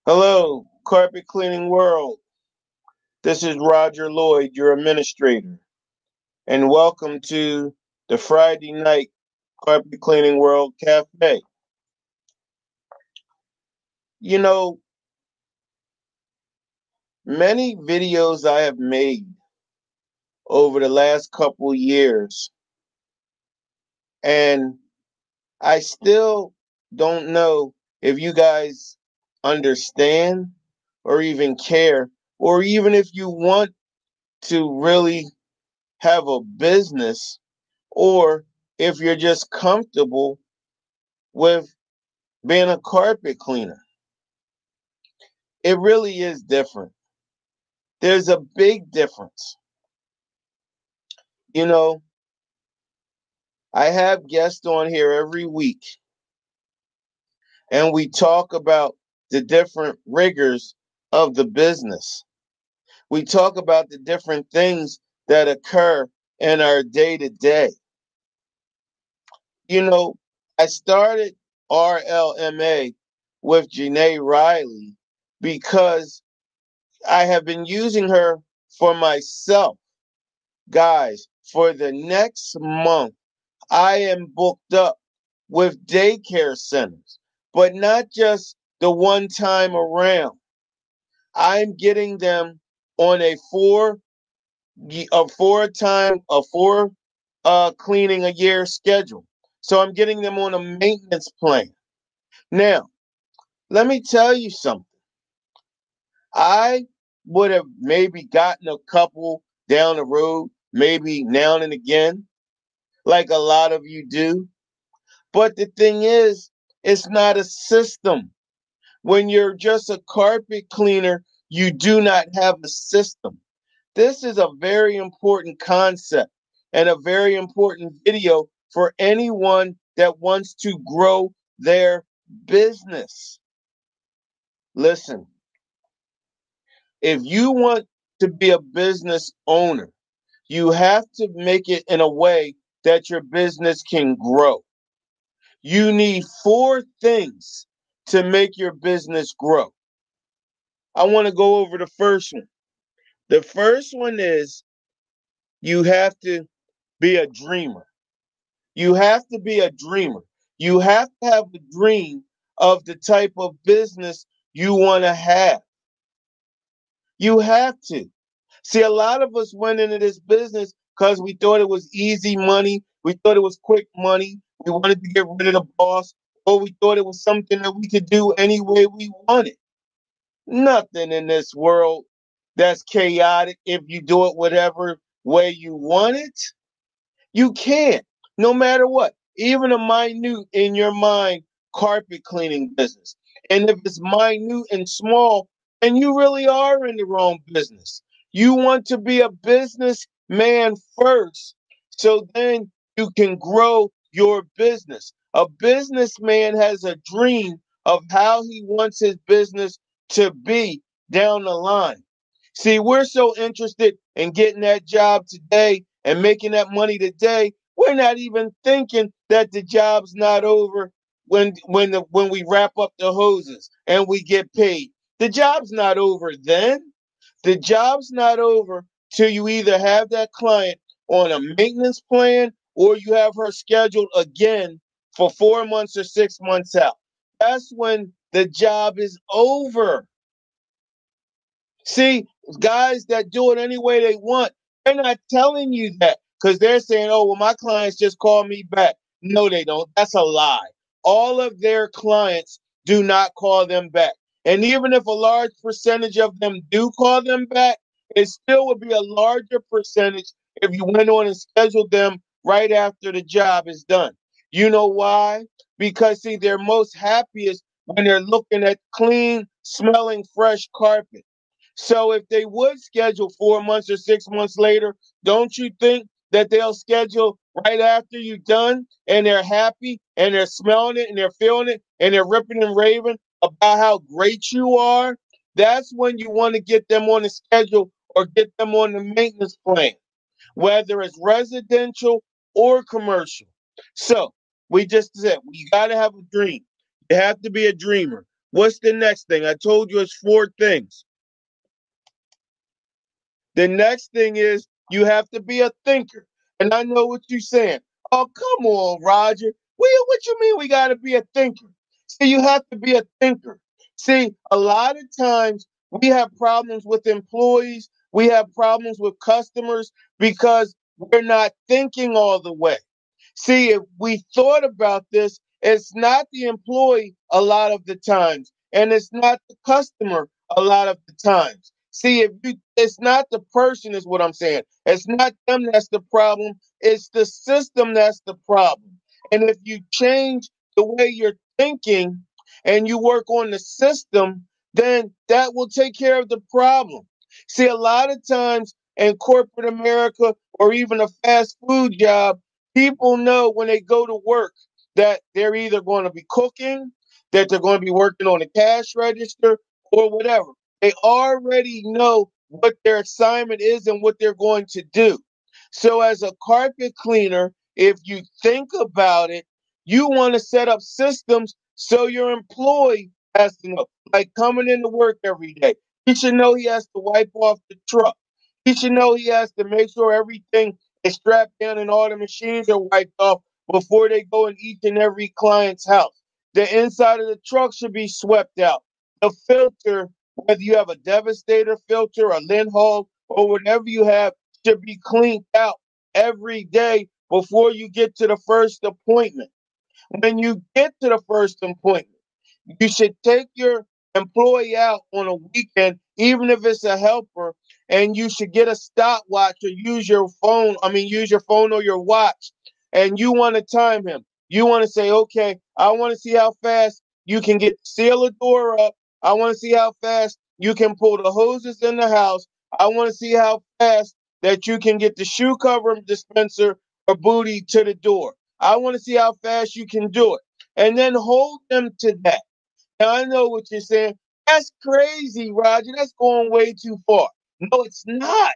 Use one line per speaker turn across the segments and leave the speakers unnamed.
Hello, carpet cleaning world. This is Roger Lloyd, your administrator, and welcome to the Friday night carpet cleaning world cafe. You know, many videos I have made over the last couple years, and I still don't know if you guys understand or even care, or even if you want to really have a business, or if you're just comfortable with being a carpet cleaner. It really is different. There's a big difference. You know, I have guests on here every week, and we talk about the different rigors of the business. We talk about the different things that occur in our day to day. You know, I started RLMA with Janae Riley because I have been using her for myself. Guys, for the next month, I am booked up with daycare centers, but not just the one time around. I'm getting them on a four cleaning a year schedule. So I'm getting them on a maintenance plan. Now, let me tell you something. I would have maybe gotten a couple down the road, maybe now and again, like a lot of you do. But the thing is, it's not a system. When you're just a carpet cleaner, you do not have a system. This is a very important concept and a very important video for anyone that wants to grow their business. Listen, if you want to be a business owner, you have to make it in a way that your business can grow. You need four things to make your business grow. I want to go over the first one. The first one is you have to be a dreamer. You have to be a dreamer. You have to have a dream of the type of business you want to have. You have to. See, a lot of us went into this business because we thought it was easy money. We thought it was quick money. We wanted to get rid of the boss, or we thought it was something that we could do any way we wanted. Nothing in this world that's chaotic if you do it whatever way you want it. You can't, no matter what. Even a minute in your mind carpet cleaning business. And if it's minute and small, then you really are in the wrong business. You want to be a businessman first, so then you can grow your business. A businessman has a dream of how he wants his business to be down the line. See, we're so interested in getting that job today and making that money today. We're not even thinking that the job's not over when we wrap up the hoses and we get paid. The job's not over then. The job's not over till you either have that client on a maintenance plan or you have her scheduled again for 4 months or 6 months out. That's when the job is over. See, guys that do it any way they want, they're not telling you that because they're saying, oh, well, my clients just call me back. No, they don't. That's a lie. All of their clients do not call them back. And even if a large percentage of them do call them back, it still would be a larger percentage if you went on and scheduled them right after the job is done. You know why? Because, see, they're most happiest when they're looking at clean, smelling, fresh carpet. So if they would schedule 4 months or 6 months later, don't you think that they'll schedule right after you're done and they're happy and they're smelling it and they're feeling it and they're ripping and raving about how great you are? That's when you want to get them on the schedule or get them on the maintenance plan, whether it's residential or commercial. So we just said, you got to have a dream. You have to be a dreamer. What's the next thing? I told you it's 4 things. The next thing is you have to be a thinker. And I know what you're saying. Oh, come on, Roger. What you mean we got to be a thinker? See, you have to be a thinker. See, a lot of times we have problems with employees, we have problems with customers because we're not thinking all the way. See, if we thought about this, it's not the employee a lot of the times, and it's not the customer a lot of the times. See, it's not the person, is what I'm saying. It's not them that's the problem. It's the system that's the problem. And if you change the way you're thinking and you work on the system, then that will take care of the problem. See, a lot of times in corporate America or even a fast food job, people know when they go to work that they're either going to be cooking, that they're going to be working on a cash register, or whatever. They already know what their assignment is and what they're going to do. So, as a carpet cleaner, if you think about it, you want to set up systems so your employee has to know. Like coming into work every day, he should know he has to wipe off the truck. He should know he has to make sure everything is strapped down and all the machines are wiped off before they go in each and every client's house. The inside of the truck should be swept out. The filter, whether you have a Devastator filter, a Linhall, or whatever you have, should be cleaned out every day before you get to the first appointment. When you get to the first appointment, you should take your employee out on a weekend, even if it's a helper, and you should get a stopwatch or use your phone. Use your phone or your watch, and you want to time him. You want to say, okay, I want to see how fast you can seal the door up. I want to see how fast you can pull the hoses in the house. I want to see how fast that you can get the shoe cover dispenser or booty to the door. I want to see how fast you can do it. And then hold them to that. Now, I know what you're saying. That's crazy, Roger. That's going way too far. No, it's not.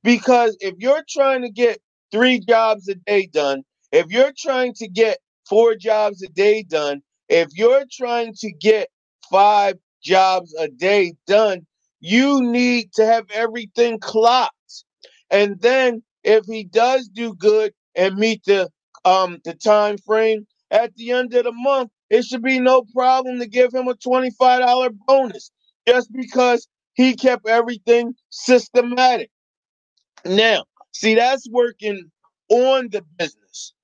Because if you're trying to get 3 jobs a day done, if you're trying to get 4 jobs a day done, if you're trying to get 5 jobs a day done, you need to have everything clocked. And then if he does do good and meet the time frame, at the end of the month, it should be no problem to give him a $25 bonus just because he kept everything systematic. Now, see, that's working on the business.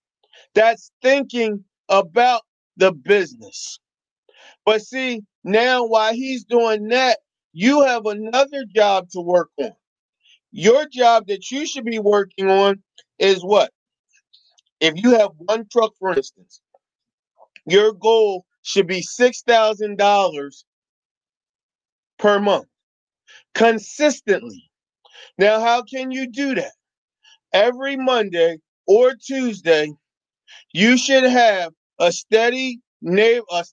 That's thinking about the business. But see, now while he's doing that, you have another job to work on. Your job that you should be working on is what? If you have one truck, for instance, your goal should be $6,000 per month consistently. Now, how can you do that? Every Monday or Tuesday, you should have a steady neighborhood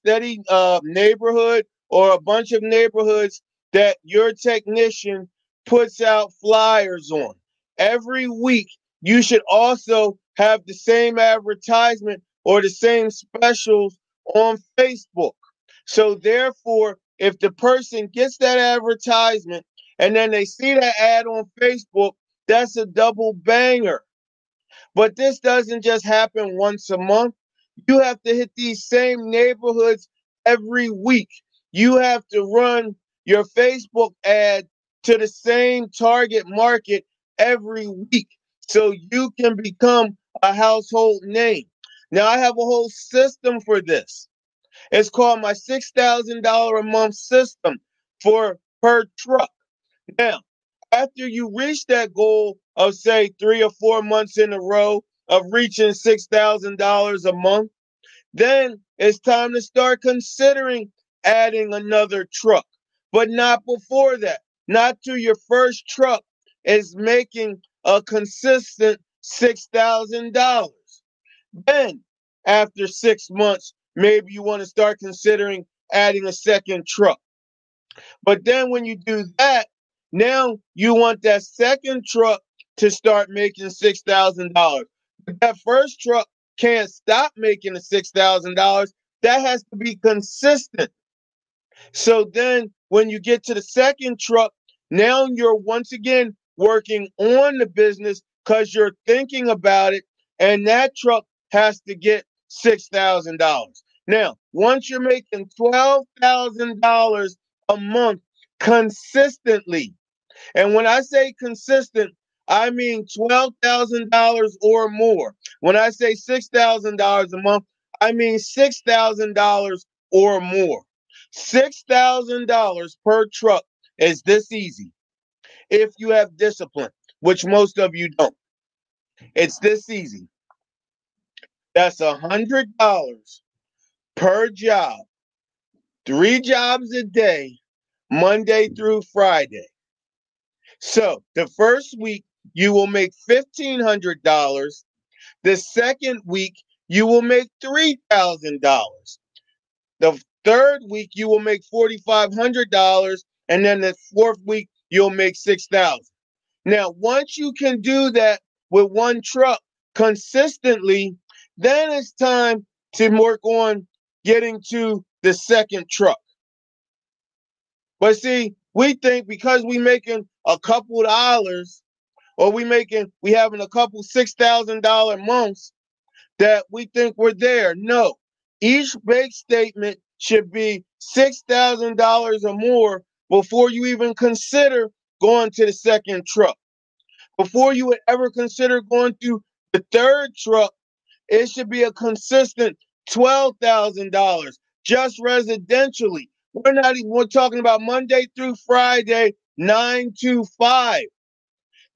or a bunch of neighborhoods that your technician puts out flyers on. Every week, you should also have the same advertisement or the same specials on Facebook. So therefore, if the person gets that advertisement and then they see that ad on Facebook, that's a double banger. But this doesn't just happen once a month. You have to hit these same neighborhoods every week. You have to run your Facebook ad to the same target market every week so you can become a household name. Now, I have a whole system for this. It's called my $6,000 a month system for per truck. Now, after you reach that goal of, say, 3 or 4 months in a row of reaching $6,000 a month, then it's time to start considering adding another truck. But not before that. Not till your first truck is making a consistent $6,000. Then, after 6 months, maybe you want to start considering adding a second truck. But then when you do that, now you want that second truck to start making $6,000. But that first truck can't stop making the $6,000. That has to be consistent. So then when you get to the second truck, now you're once again working on the business because you're thinking about it, and that truck has to get $6,000. Now, once you're making $12,000 a month consistently, and when I say consistent, I mean $12,000 or more. When I say $6,000 a month, I mean $6,000 or more. $6,000 per truck is this easy if you have discipline, which most of you don't. It's this easy. That's $100 per job, 3 jobs a day, Monday through Friday. So the first week you will make $1,500. The second week you will make $3,000. The third week you will make $4,500, and then the fourth week you'll make $6,000. Now, once you can do that with one truck consistently, then it's time to work on getting to the second truck. But see, we think because we making a couple dollars, or we having a couple $6,000 months, that we think we're there. No, each bank statement should be $6,000 or more before you even consider going to the second truck. Before you would ever consider going to the third truck, it should be a consistent $12,000 just residentially. We're talking about Monday through Friday, 9 to 5.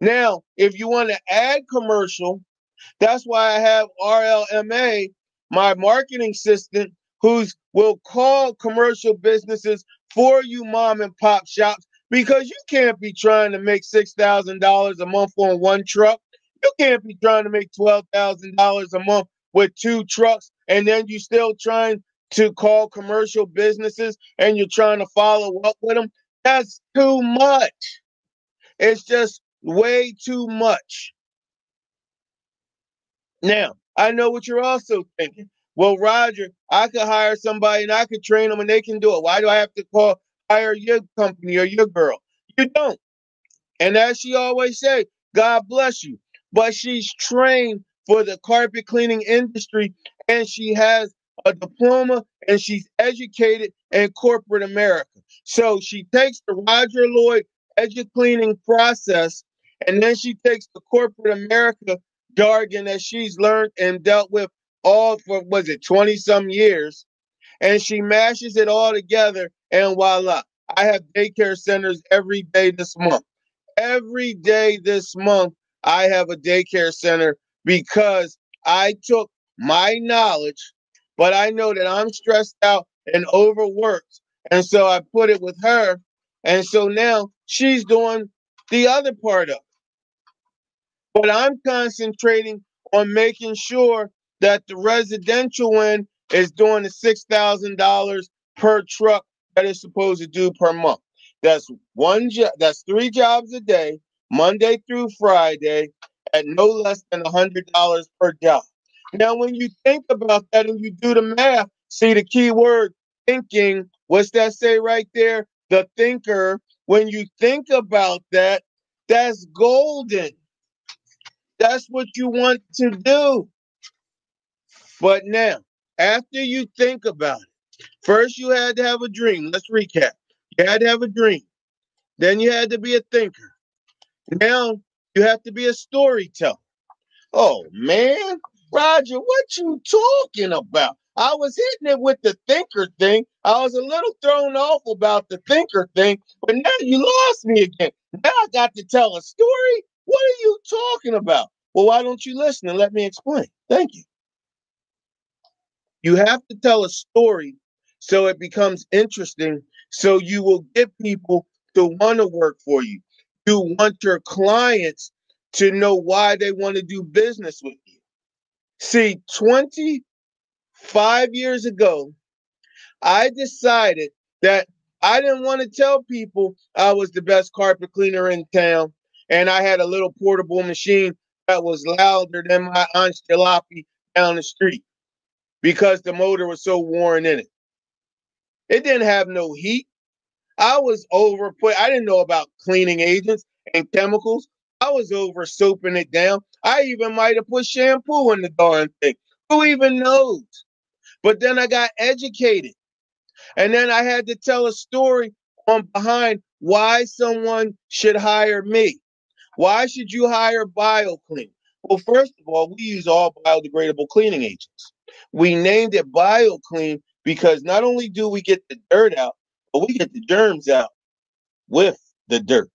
Now, if you want to add commercial, that's why I have RLMA, my marketing assistant, who's will call commercial businesses for you mom and pop shops, because you can't be trying to make $6,000 a month on one truck. You can't be trying to make $12,000 a month with 2 trucks, and then you still trying to call commercial businesses and you're trying to follow up with them. That's too much. It's just way too much. Now, I know what you're also thinking. Well, Roger, I could hire somebody and I could train them and they can do it. Why do I have to hire your company or your girl? You don't. And as she always say, God bless you. But she's trained for the carpet cleaning industry, and she has a diploma, and she's educated in corporate America. So she takes the Roger Lloyd cleaning process, and then she takes the corporate America jargon that she's learned and dealt with all for, was it 20 some years, and she mashes it all together, and voila. I have daycare centers every day this month. Every day this month, I have a daycare center because I took my knowledge, but I know that I'm stressed out and overworked. And so I put it with her. And so now she's doing the other part of it. But I'm concentrating on making sure that the residential end is doing the $6,000 per truck that it's supposed to do per month. That's one job. That's 3 jobs a day, Monday through Friday, at no less than $100 per job. Now, when you think about that and you do the math, see the key word thinking. What's that say right there? The thinker. When you think about that, that's golden. That's what you want to do. But now, after you think about it, first you had to have a dream. Let's recap. You had to have a dream. Then you had to be a thinker. Now you have to be a storyteller. Oh man, Roger, what you talking about? I was hitting it with the thinker thing. I was a little thrown off about the thinker thing, but now you lost me again. Now I got to tell a story? What are you talking about? Well, why don't you listen and let me explain? Thank you. You have to tell a story so it becomes interesting, so you will get people to want to work for you. You want your clients to know why they want to do business with you. See, 25 years ago, I decided that I didn't want to tell people I was the best carpet cleaner in town and I had a little portable machine that was louder than my Aunt's jalopy down the street because the motor was so worn in it. It didn't have no heat. I was I didn't know about cleaning agents and chemicals. I was over soaping it down. I even might have put shampoo in the darn thing. Who even knows? But then I got educated. And then I had to tell a story on behind why someone should hire me. Why should you hire BioClean? Well, first of all, we use all biodegradable cleaning agents. We named it BioClean because not only do we get the dirt out, but we get the germs out with the dirt.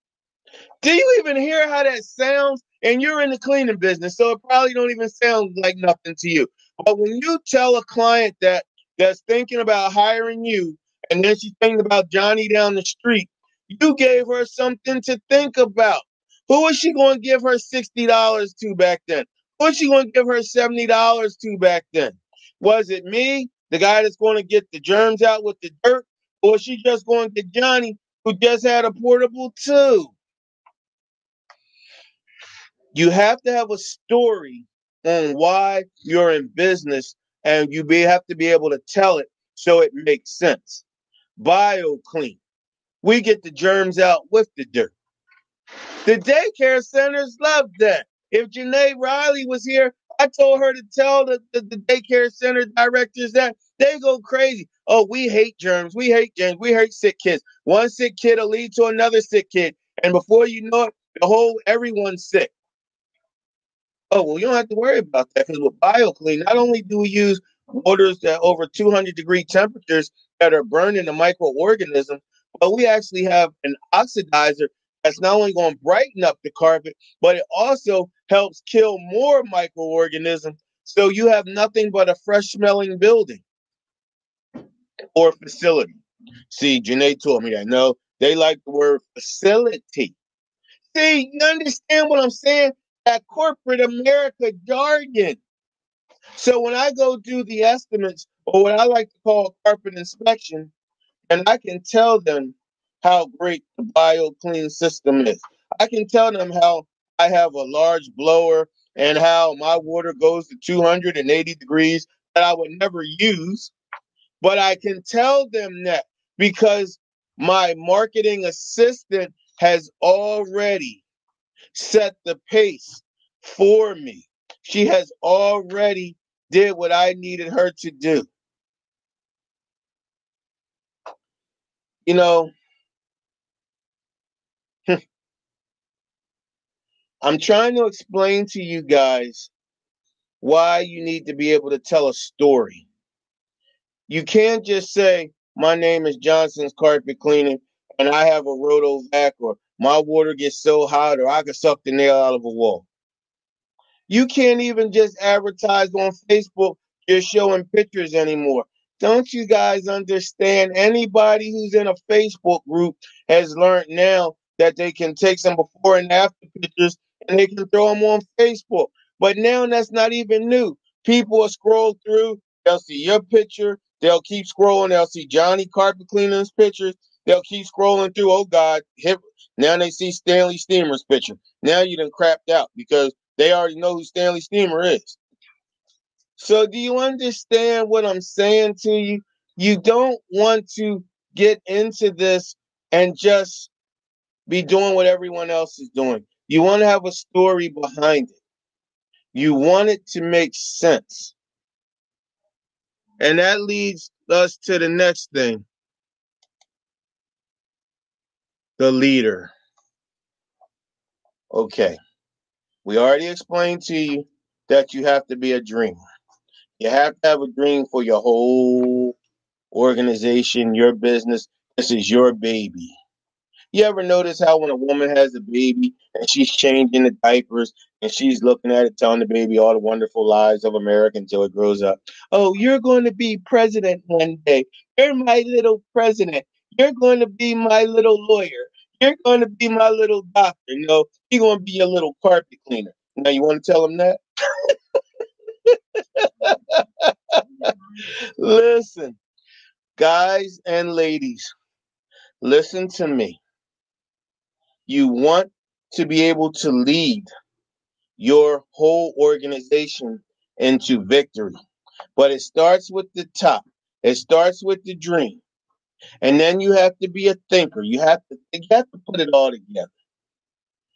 Do you even hear how that sounds? And you're in the cleaning business, so it probably don't even sound like nothing to you. But when you tell a client that's thinking about hiring you, and then she's thinking about Johnny down the street, you gave her something to think about. Who was she going to give her $60 to back then? Who was she going to give her $70 to back then? Was it me, the guy that's going to get the germs out with the dirt, or was she just going to get Johnny, who just had a portable tube? You have to have a story on why you're in business, and have to be able to tell it so it makes sense. BioClean. We get the germs out with the dirt. The daycare centers love that. If Janae Riley was here, I told her to tell the daycare center directors that they go crazy. Oh, we hate germs. We hate germs. We hate sick kids. One sick kid will lead to another sick kid. And before you know it, everyone's sick. Oh, well, you don't have to worry about that because with BioClean, not only do we use waters that over 200-degree temperatures that are burning the microorganisms, but we actually have an oxidizer that's not only going to brighten up the carpet, but it also helps kill more microorganisms. So you have nothing but a fresh smelling building or facility. See, Janae told me that. No, they like the word facility. See, you understand what I'm saying? That corporate America jargon. So when I go do the estimates, or what I like to call carpet inspection, and I can tell them how great the BioClean system is. I can tell them how I have a large blower and how my water goes to 280 degrees that I would never use. But I can tell them that because my marketing assistant has already set the pace for me. She has already did what I needed her to do. You know, I'm trying to explain to you guys why you need to be able to tell a story. You can't just say, my name is Johnson's Carpet Cleaning and I have a rotovac, or my water gets so hot, or I can suck the nail out of a wall. You can't even just advertise on Facebook just showing pictures anymore. Don't you guys understand? Anybody who's in a Facebook group has learned now that they can take some before and after pictures and they can throw them on Facebook. But now that's not even new. People will scroll through, they'll see your picture, they'll keep scrolling, they'll see Johnny Carpet Cleaner's pictures, they'll keep scrolling through, oh God, now they see Stanley Steamer's picture. Now you done crapped out because they already know who Stanley Steamer is. So do you understand what I'm saying to you? You don't want to get into this and just be doing what everyone else is doing. You want to have a story behind it. You want it to make sense. And that leads us to the next thing. The leader. Okay. We already explained to you that you have to be a dreamer. You have to have a dream for your whole organization, your business. This is your baby. You ever notice how when a woman has a baby and she's changing the diapers and she's looking at it, telling the baby all the wonderful lies of America until it grows up? Oh, you're going to be president one day. You're my little president. You're going to be my little lawyer. You're going to be my little doctor. No, you're going to be a little carpet cleaner. Now, you want to tell them that? Listen, guys and ladies, listen to me. You want to be able to lead your whole organization into victory. But it starts with the top. It starts with the dream. And then you have to be a thinker. You have to put it all together.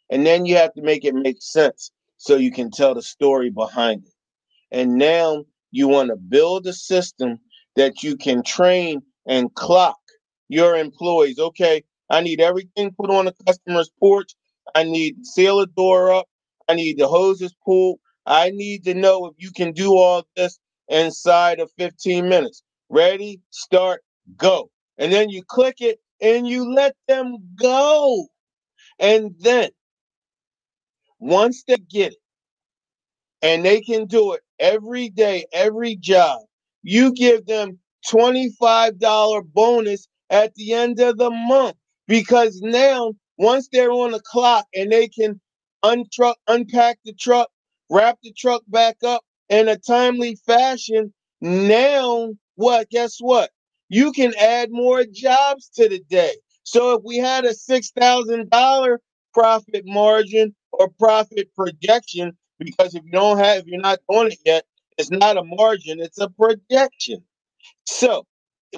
And then you have to make it make sense so you can tell the story behind it. And now you want to build a system that you can train and clock your employees. Okay, I need everything put on the customer's porch. I need to seal a door up. I need the hoses pulled. I need to know if you can do all this inside of 15 minutes. Ready, start, go. And then you click it and you let them go. And then once they get it, and they can do it every day, every job, you give them $25 bonus at the end of the month because now once they're on the clock and they can unpack the truck, wrap the truck back up in a timely fashion, now what? Guess what? You can add more jobs to the day. So if we had a $6,000 profit margin or profit projection, because if you're not doing it yet, it's not a margin, it's a projection. So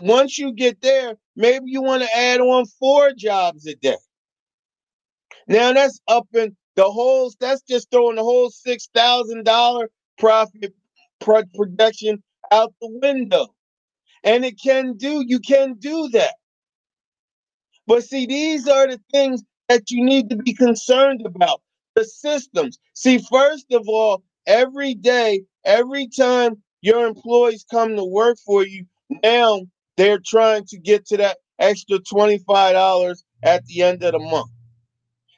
once you get there, maybe you want to add on 4 jobs a day. Now that's that's just throwing the whole $6,000 profit projection out the window. And you can do that. But see, these are the things that you need to be concerned about. The systems. See, first of all, every day, every time your employees come to work for you, now they're trying to get to that extra $25 at the end of the month.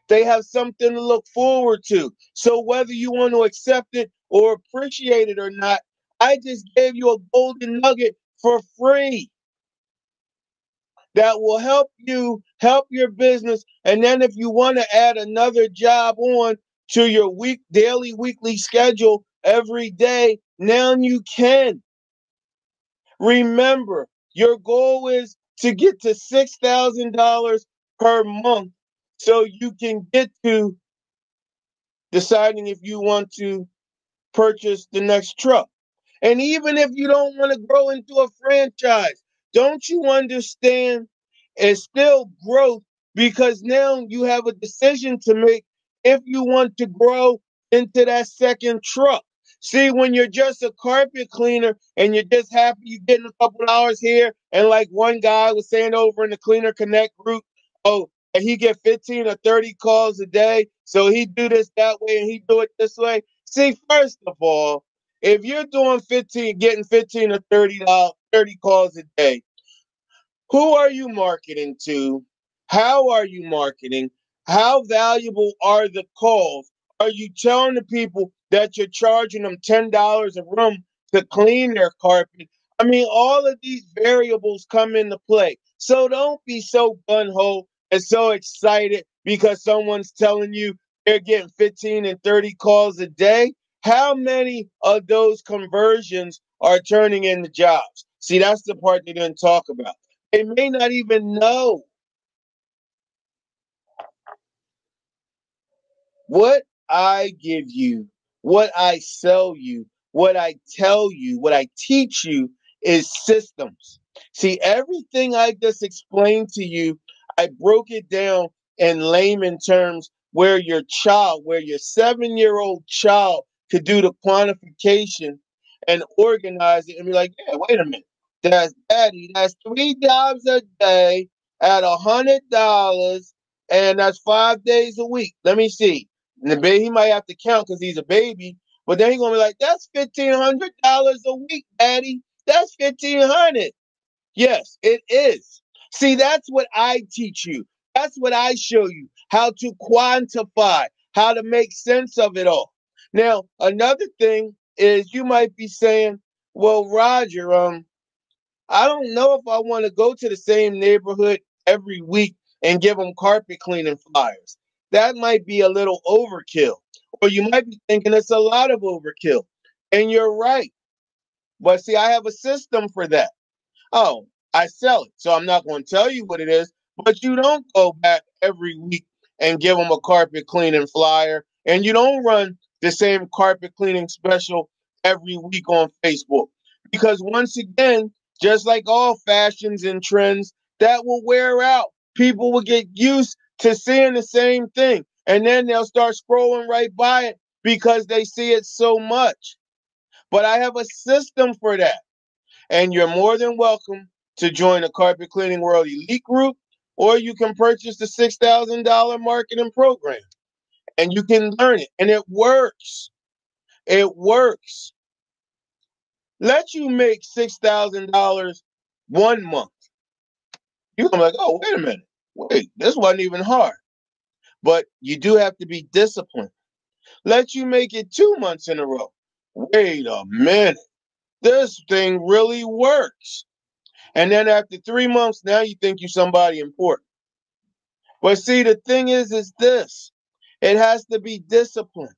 They have something to look forward to. So whether you want to accept it or appreciate it or not, I just gave you a golden nugget for free that will help you help your business. And then if you want to add another job on to your daily, weekly schedule every day, now you can. Remember, your goal is to get to $6,000 per month so you can get to deciding if you want to purchase the next truck. And even if you don't want to grow into a franchise, don't you understand? It's still growth because now you have a decision to make if you want to grow into that second truck. See, when you're just a carpet cleaner and you're just happy you're getting a couple hours here, and like one guy was saying over in the Cleaner Connect group, oh, and he get 15 or 30 calls a day, so he do this that way and he do it this way. See, first of all, if you're getting 15 or 30 calls a day, who are you marketing to? How are you marketing? How valuable are the calls? Are you telling the people that you're charging them $10 a room to clean their carpet? I mean, all of these variables come into play. So don't be so gun-ho and so excited because someone's telling you they're getting 15 and 30 calls a day. How many of those conversions are turning into jobs? See, that's the part they didn't talk about. They may not even know what I give you, what I sell you, what I tell you, what I teach you is systems. See, everything I just explained to you, I broke it down in layman terms where your 7-year-old child could do the quantification and organize it and be like, yeah, wait a minute. That's Daddy, that's 3 jobs a day at $100, and that's 5 days a week. Let me see. And the baby, he might have to count because he's a baby, but then he's gonna be like, "That's $1,500 a week, Daddy. That's 1,500." Yes, it is. See, that's what I teach you. That's what I show you how to quantify, how to make sense of it all. Now, another thing is you might be saying, "Well, Roger, I don't know if I want to go to the same neighborhood every week and give them carpet cleaning flyers. That might be a little overkill." Or you might be thinking it's a lot of overkill. And you're right. But see, I have a system for that. Oh, I sell it. So I'm not going to tell you what it is, but you don't go back every week and give them a carpet cleaning flyer. And you don't run the same carpet cleaning special every week on Facebook. Because once again, just like all fashions and trends, That will wear out. People will get used to seeing the same thing. And then they'll start scrolling right by it because they see it so much. But I have a system for that. And you're more than welcome to join the Carpet Cleaning World Elite Group, or you can purchase the $6,000 marketing program and you can learn it. And it works. It works. Let you make $6,000 one month. You're gonna be like, oh, wait a minute. Wait, this wasn't even hard. But you do have to be disciplined. Let you make it 2 months in a row. Wait a minute. This thing really works. And then after 3 months, now you think you're somebody important. But see, the thing is this. It has to be disciplined.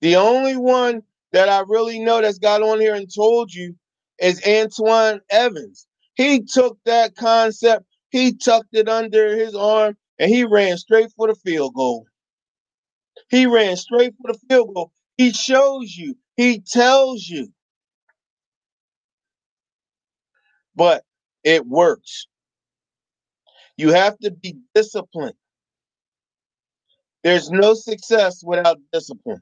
The only one that I really know that's got on here and told you is Antoine Evans. He took that concept, he tucked it under his arm, and he ran straight for the field goal. He ran straight for the field goal. He shows you, he tells you, but it works. You have to be disciplined. There's no success without discipline.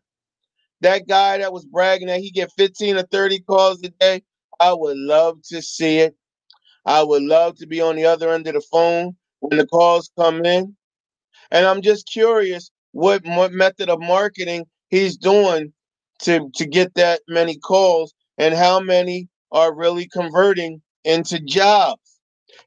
That guy that was bragging that he get 15 or 30 calls a day, I would love to see it. I would love to be on the other end of the phone when the calls come in. And I'm just curious what method of marketing he's doing to get that many calls and how many are really converting into jobs.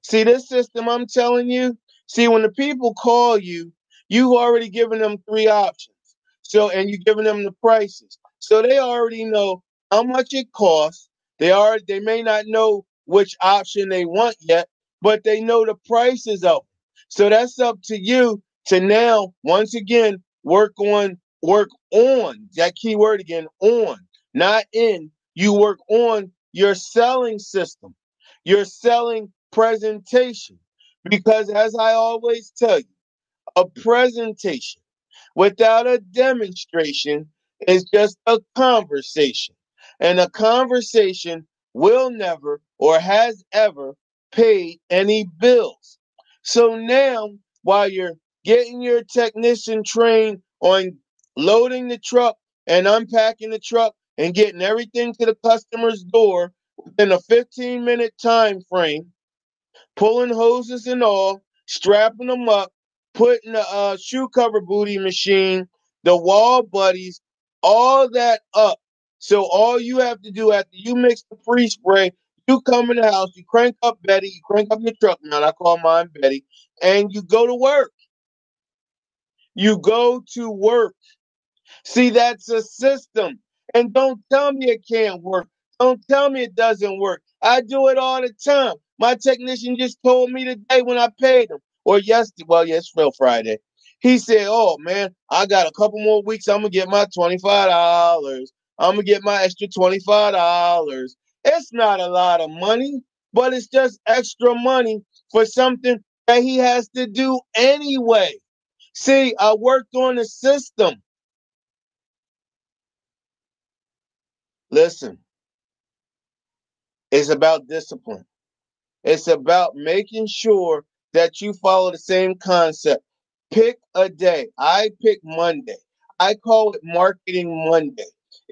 See, this system, I'm telling you, see, when the people call you, you've already given them three options. So, and you're giving them the prices. So they already know how much it costs. They may not know which option they want yet, but they know the prices of them. So that's up to you to now, once again, work on that key word again, on, not in. You work on your selling system, your selling presentation. Because as I always tell you, a presentation without a demonstration is just a conversation. And a conversation will never or has ever paid any bills. So now, while you're getting your technician trained on loading the truck and unpacking the truck and getting everything to the customer's door within a 15-minute time frame, pulling hoses and all, strapping them up, putting the shoe cover booty machine, the wall buddies, all that up. So all you have to do after you mix the free spray, you come in the house, you crank up Betty, you crank up your truck now, I call mine Betty, and you go to work. You go to work. See, that's a system. And don't tell me it can't work. Don't tell me it doesn't work. I do it all the time. My technician just told me today when I paid him, or yesterday, well, yes, Real Friday. He said, oh, man, I got a couple more weeks. I'm going to get my $25. I'm going to get my extra $25. It's not a lot of money, but it's just extra money for something that he has to do anyway. See, I worked on the system. Listen, it's about discipline. It's about making sure that you follow the same concept. Pick a day. I pick Monday. I call it Marketing Monday.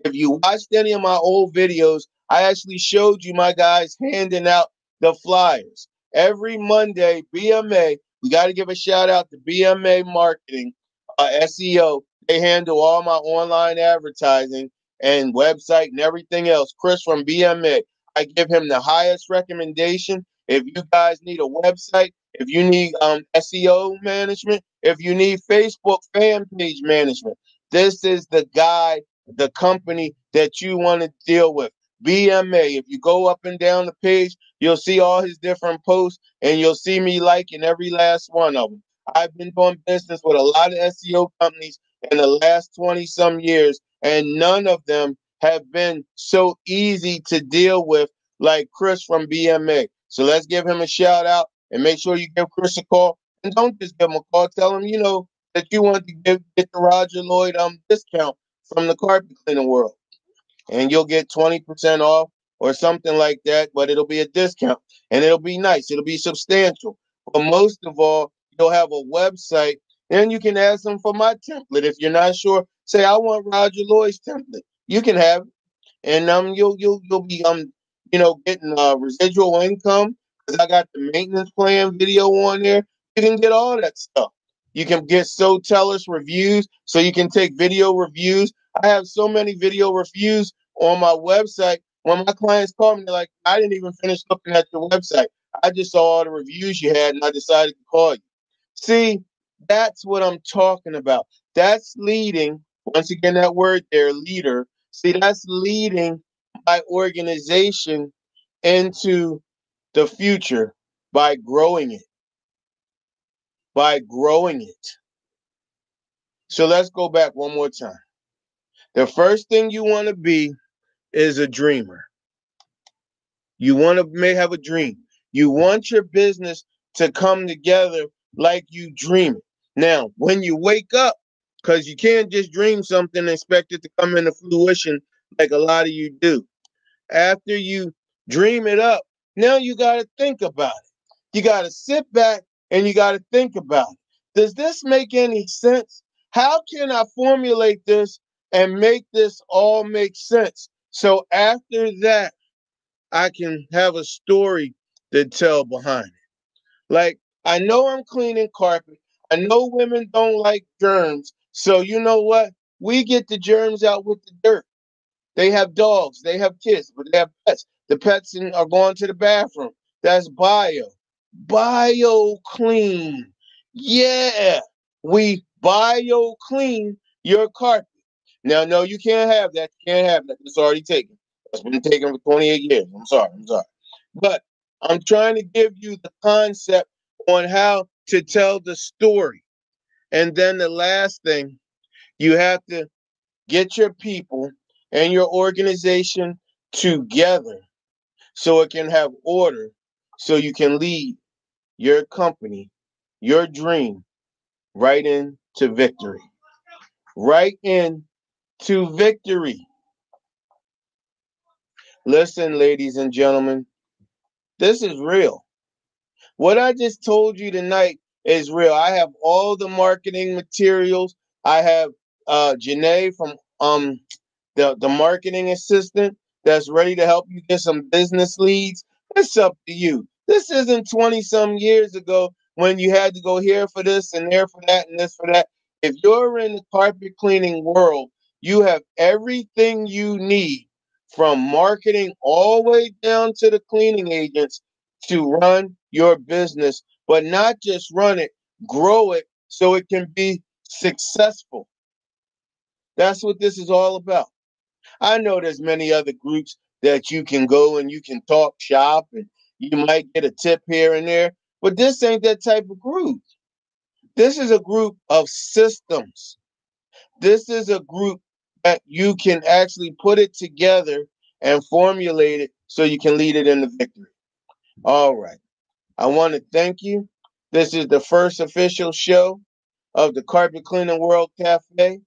If you watched any of my old videos, I actually showed you my guys handing out the flyers. Every Monday, BMA, we got to give a shout out to BMA Marketing, SEO. They handle all my online advertising and website and everything else. Chris from BMA, I give him the highest recommendation. If you guys need a website, if you need SEO management, if you need Facebook fan page management, this is the guy, the company that you want to deal with. BMA. If you go up and down the page, you'll see all his different posts and you'll see me liking every last one of them. I've been doing business with a lot of SEO companies in the last 20 some years, and none of them have been so easy to deal with like Chris from BMA. So let's give him a shout out and make sure you give Chris a call. And don't just give him a call. Tell him, that you want to get the Roger Lloyd discount from the carpet cleaning world. And you'll get 20% off or something like that, but it'll be a discount and it'll be nice. It'll be substantial. But most of all, you'll have a website and you can ask them for my template. If you're not sure, say I want Roger Lloyd's template. You can have it, and you'll be getting residual income because I got the maintenance plan video on there. You can get all that stuff. You can get Storyteller's reviews, so you can take video reviews. I have so many video reviews on my website. When my clients call me, they're like, "I didn't even finish looking at your website. I just saw all the reviews you had, and I decided to call you." See, that's what I'm talking about. That's leading. Once again, that word there, leader. See, that's leading my organization into the future by growing it. By growing it. So let's go back one more time. The first thing you want to be is a dreamer. You want to may have a dream. You want your business to come together like you dream it. Now, when you wake up, because you can't just dream something and expect it to come into fruition like a lot of you do. After you dream it up, now you got to think about it. You got to sit back and you got to think about it. Does this make any sense? How can I formulate this and make this all make sense? So after that, I can have a story to tell behind it. Like, I know I'm cleaning carpet. I know women don't like germs. So you know what? We get the germs out with the dirt. They have dogs, they have kids, but they have pets. The pets are going to the bathroom. That's bio. Bio clean. Yeah. We bio clean your carpet. Now, no, you can't have that. You can't have that. It's already taken. It's been taken for 28 years. I'm sorry. I'm sorry. But I'm trying to give you the concept on how to tell the story. And then the last thing, you have to get your people and your organization together so it can have order, so you can lead your company, your dream, right into victory. Right into victory. Listen, ladies and gentlemen, this is real. What I just told you tonight is real. I have all the marketing materials. I have Janae from the marketing assistant that's ready to help you get some business leads. It's up to you. This isn't 20 some years ago when you had to go here for this and there for that and this for that. If you're in the carpet cleaning world, you have everything you need from marketing all the way down to the cleaning agents to run your business, but not just run it, grow it so it can be successful. That's what this is all about. I know there's many other groups that you can go and you can talk shop and you might get a tip here and there, but this ain't that type of group. This is a group of systems. This is a group that you can actually put it together and formulate it so you can lead it into victory. All right. I want to thank you. This is the first official show of the Carpet Cleaning World Cafe,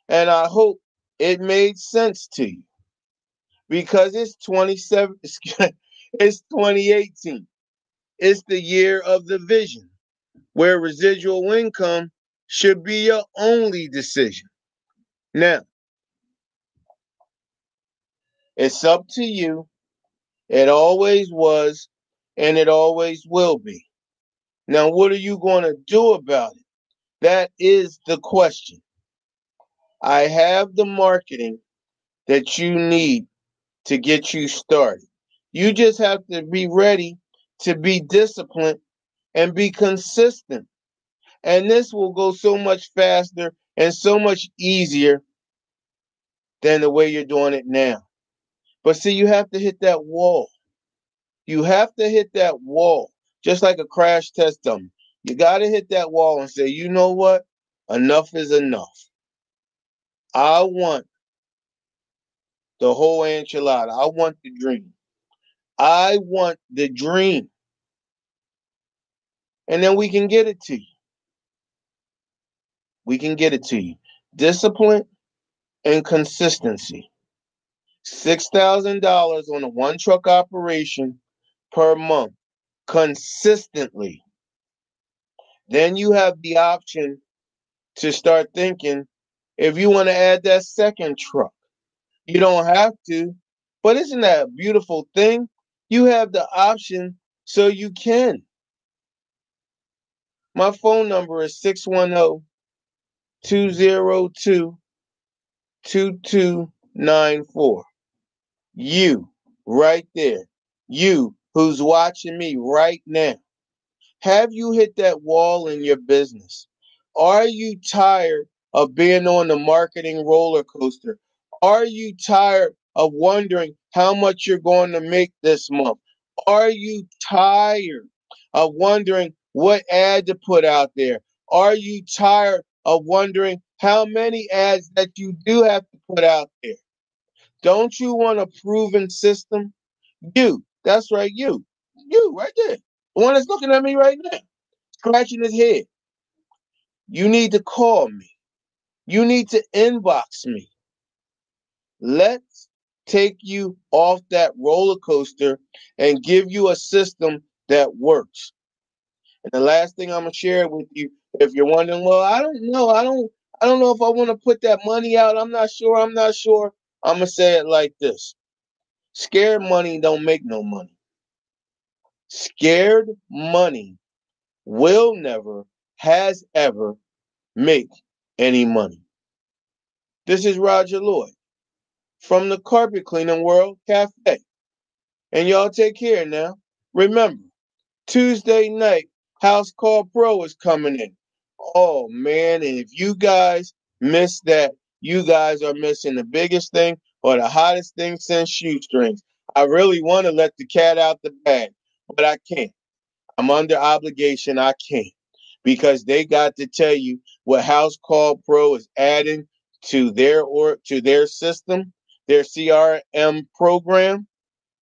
and I hope it made sense to you because it's 27 it's 2018. It's the year of the vision where residual income should be your only decision. Now, it's up to you. It always was and it always will be. Now, what are you going to do about it? That is the question. I have the marketing that you need to get you started. You just have to be ready to be disciplined and be consistent. And this will go so much faster and so much easier than the way you're doing it now. But see, you have to hit that wall. You have to hit that wall, just like a crash test dummy. You got to hit that wall and say, you know what? Enough is enough. I want the whole enchilada. I want the dream. I want the dream. And then we can get it to you. We can get it to you. Discipline and consistency. $6,000 on a one truck operation per month consistently. Then you have the option to start thinking if you want to add that second truck. You don't have to, but isn't that a beautiful thing? You have the option so you can. My phone number is 610-202-2294. You, right there. You who's watching me right now. Have you hit that wall in your business? Are you tired of being on the marketing roller coaster? Are you tired of wondering how much you're going to make this month? Are you tired of wondering what ad to put out there? Are you tired of wondering how many ads that you do have to put out there? Don't you want a proven system? You, that's right, you right there. The one that's looking at me right now, scratching his head. You need to call me. You need to inbox me. Let's take you off that roller coaster and give you a system that works. And the last thing I'm gonna share with you, if you're wondering, well, I don't know, I don't know if I want to put that money out. I'm not sure. I'm gonna say it like this: scared money don't make no money. Scared money will never, has ever make any money. This is Roger Lloyd from the Carpet Cleaning World Cafe. And y'all take care now. Remember, Tuesday night, House Call Pro is coming in. Oh, man. And if you guys miss that, you guys are missing the biggest thing or the hottest thing since shoestrings. I really want to let the cat out the bag, but I can't. I'm under obligation. I can't because they got to tell you what House Call Pro is adding to their system, their CRM program,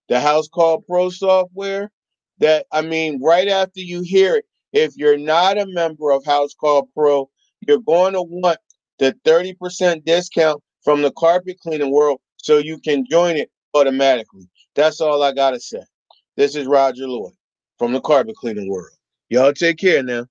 the House Call Pro software. That I mean, right after you hear it, if you're not a member of House Call Pro, you're going to want the 30% discount from the carpet cleaning world so you can join it automatically. That's all I gotta say. This is Roger Lloyd from the carpet cleaning world. Y'all take care now.